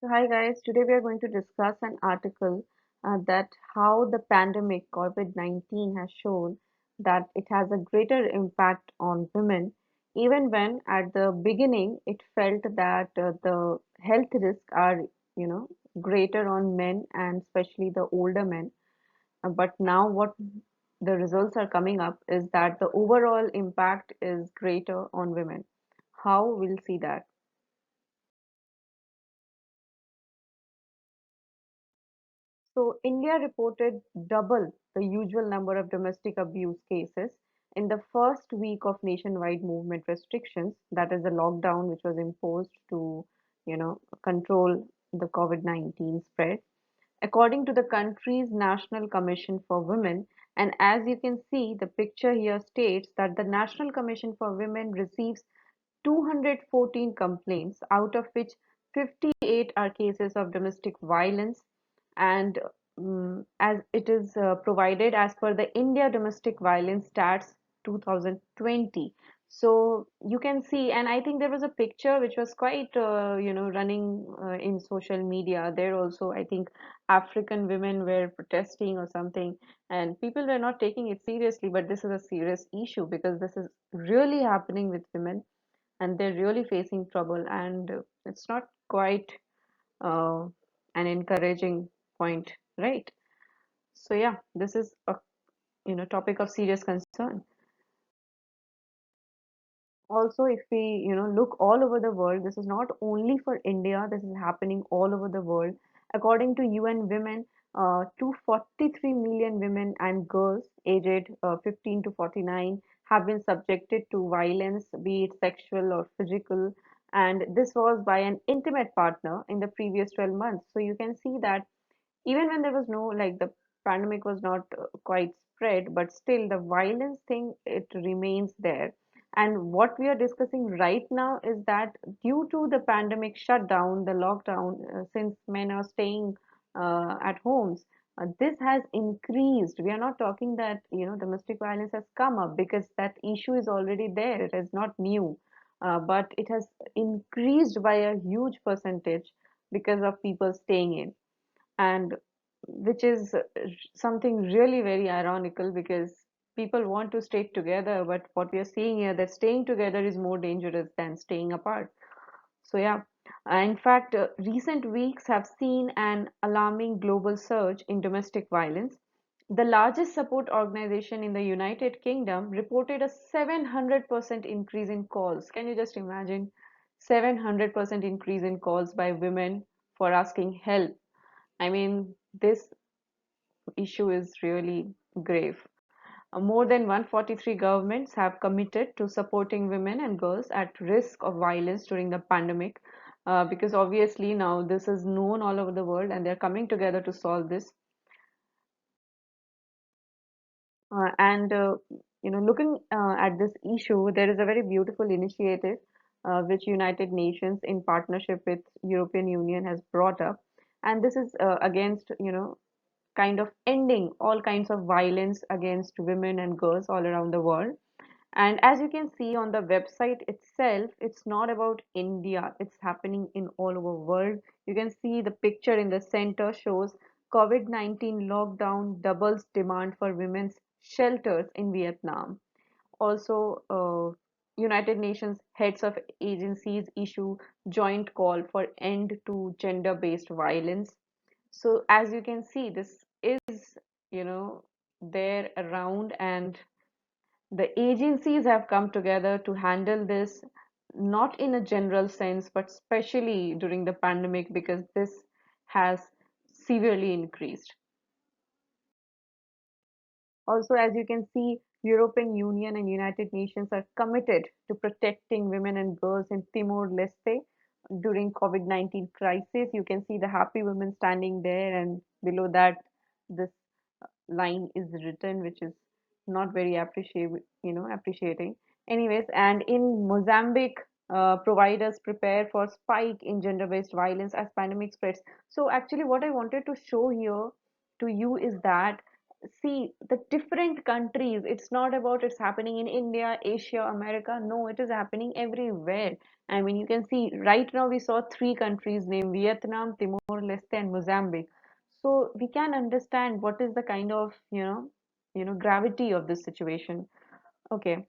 So hi guys, today we are going to discuss an article that how the pandemic COVID-19 has shown that it has a greater impact on women, even when at the beginning it felt that the health risks are, you know, greater on men and especially the older men. But now what the results are coming up is that the overall impact is greater on women. How we'll see that. So, India reported double the usual number of domestic abuse cases in the first week of nationwide movement restrictions, that is the lockdown which was imposed to, control the COVID-19 spread, according to the country's National Commission for Women. And as you can see, the picture here states that the National Commission for Women receives 214 complaints, out of which 58 are cases of domestic violence, and as it is provided as per the India Domestic Violence Stats 2020. So you can see, and I think there was a picture which was quite, running in social media. There also, I think African women were protesting or something, and people were not taking it seriously. But this is a serious issue because this is really happening with women and they're really facing trouble, and it's not quite uh, an encouraging point, right? So yeah, this is a topic of serious concern. Also, if we look all over the world, this is not only for India, this is happening all over the world. According to UN Women, 243 million women and girls aged 15 to 49 have been subjected to violence, be it sexual or physical, and this was by an intimate partner in the previous 12 months. So you can see that even when there was no, like, the pandemic was not quite spread, but still the violence thing, it remains there. And what we are discussing right now is that due to the pandemic shutdown, the lockdown, since men are staying at homes, this has increased. We are not talking that domestic violence has come up, because that issue is already there, it is not new, but it has increased by a huge percentage because of people staying in, and which is something really very ironical, because people want to stay together, but what we are seeing here, that staying together is more dangerous than staying apart. So yeah, in fact, recent weeks have seen an alarming global surge in domestic violence. The largest support organization in the United Kingdom reported a 700% increase in calls. Can you just imagine? 700% increase in calls by women for asking help. I mean, this issue is really grave. More than 143 governments have committed to supporting women and girls at risk of violence during the pandemic, because obviously now this is known all over the world and they're coming together to solve this. And looking at this issue, there is a very beautiful initiative which United Nations, in partnership with European Union, has brought up, and this is against kind of ending all kinds of violence against women and girls all around the world. And as you can see on the website itself, it's not about India, it's happening in all over world. You can see the picture in the center shows COVID-19 lockdown doubles demand for women's shelters in Vietnam. Also, United Nations heads of agencies issue joint call for end to gender-based violence. So as you can see, this is, you know, there around, and the agencies have come together to handle this, not in a general sense, but especially during the pandemic, because this has severely increased. Also, as you can see, European Union and United Nations are committed to protecting women and girls in Timor-Leste during COVID-19 crisis. You can see the happy women standing there, and below that, this line is written, which is not very appreciating. Anyways, and in Mozambique, providers prepare for spike in gender-based violence as pandemic spreads. So actually, what I wanted to show here to you is that see the different countries. It's not about it's happening in India, Asia, America. No, it is happening everywhere. I mean, you can see right now we saw three countries named Vietnam, Timor-Leste, and Mozambique. So we can understand what is the kind of, gravity of this situation. Okay.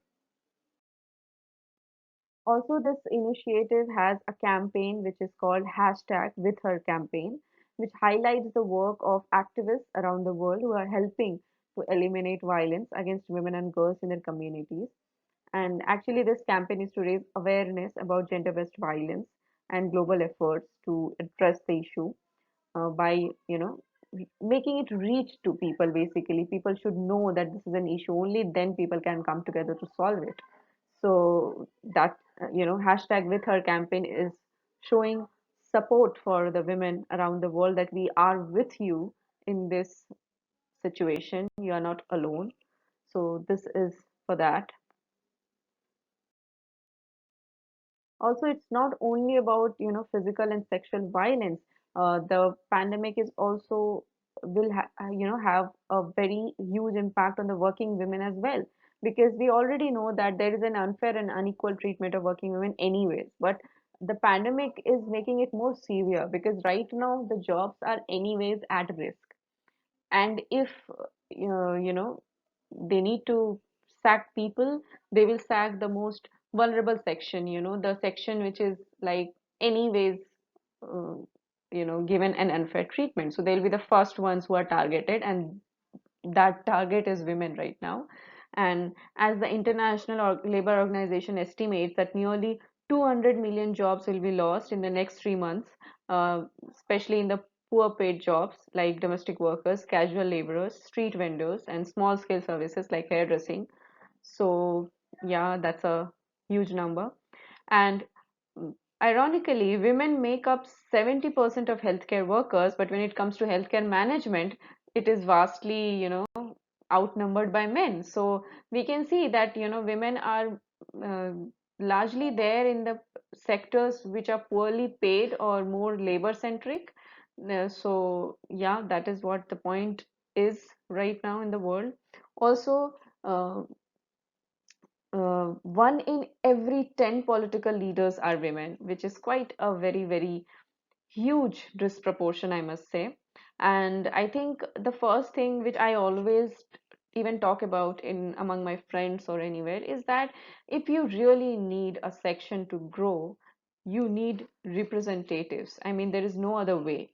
Also, this initiative has a campaign which is called hashtag with her campaign, which highlights the work of activists around the world who are helping to eliminate violence against women and girls in their communities. And actually, this campaign is to raise awareness about gender-based violence and global efforts to address the issue by, making it reach to people. Basically, people should know that this is an issue. Only then people can come together to solve it. So that, hashtag with her campaign is showing support for the women around the world, that we are with you in this situation. You are not alone. So this is for that. Also, it's not only about, physical and sexual violence. The pandemic is also have a very huge impact on the working women as well, because we already know that there is an unfair and unequal treatment of working women anyways, but the pandemic is making it more severe because right now the jobs are anyways at risk. And if they need to sack people, they will sack the most vulnerable section, the section which is like anyways uh, given an unfair treatment. So they'll be the first ones who are targeted, and that target is women right now. And as the International Labor Organization estimates that nearly 200 million jobs will be lost in the next 3 months, especially in the poor paid jobs like domestic workers, casual laborers, street vendors, and small scale services like hairdressing. So, yeah, that's a huge number. And ironically, women make up 70% of healthcare workers, but when it comes to healthcare management, it is vastly, outnumbered by men. So we can see that, women are uh, largely there in the sectors which are poorly paid or more labor centric. So yeah, that is what the point is right now in the world. Also, uh, 1 in every 10 political leaders are women, which is quite a very, very huge disproportion, I must say. And I think the first thing which I always even talk about in among my friends or anywhere is that if you really need a section to grow, you need representatives. I mean, there is no other way.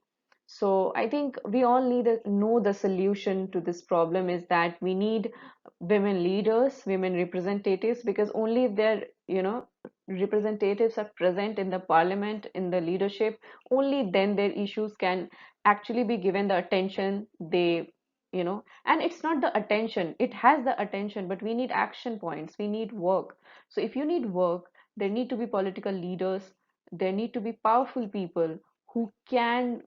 So I think we all need to know the solution to this problem is that we need women leaders, women representatives, because only if their, representatives are present in the parliament, in the leadership, only then their issues can actually be given the attention they, and it's not the attention, it has the attention, but we need action points, we need work. So if you need work, there need to be political leaders, there need to be powerful people who can,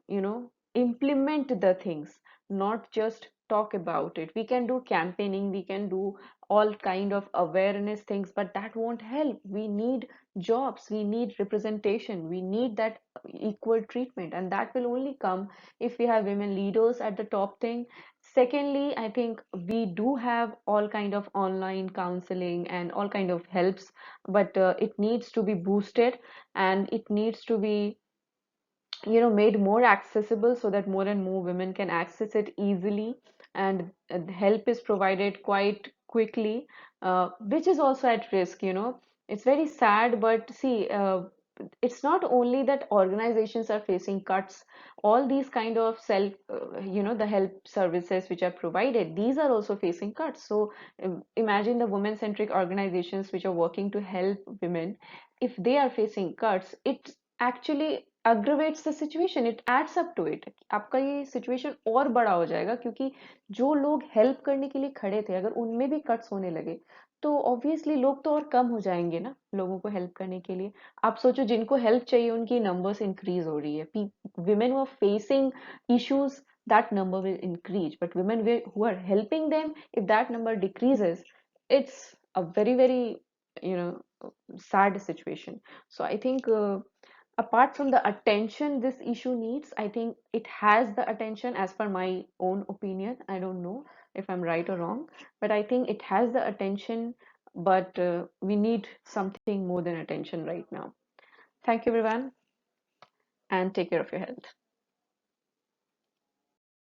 implement the things, not just talk about it. We can do campaigning, we can do all kind of awareness things, but that won't help. We need jobs, we need representation, we need that equal treatment, and that will only come if we have women leaders at the top thing. Secondly, I think we do have all kind of online counseling and all kind of helps, but it needs to be boosted, and it needs to be, made more accessible so that more and more women can access it easily, and help is provided quite quickly, which is also at risk. It's very sad, but see, it's not only that organizations are facing cuts. All these kind of self, the help services which are provided, these are also facing cuts. So imagine the women centric organizations which are working to help women, if they are facing cuts, it actually aggravates the situation, it adds up to it. आपका ये situation और बड़ा हो जाएगा, क्योंकि जो लोग help करने के लिए खड़े थे अगर उनमें भी कट्स होने लगे, तो ऑब्वियसली लोग तो और कम हो जाएंगे ना लोगों को हेल्प करने के लिए। आप सोचो जिनको हेल्प चाहिए उनकी नंबर्स इंक्रीज हो रही है, women who are facing issues, that number will increase, but women who are helping them, if that number decreases, it's a very, very, you know sad situation. So I think, apart from the attention this issue needs, I think it has the attention as per my own opinion. I don't know. if I'm right or wrong, but I think it has the attention, but we need something more than attention right now. Thank you, everyone, and take care of your health.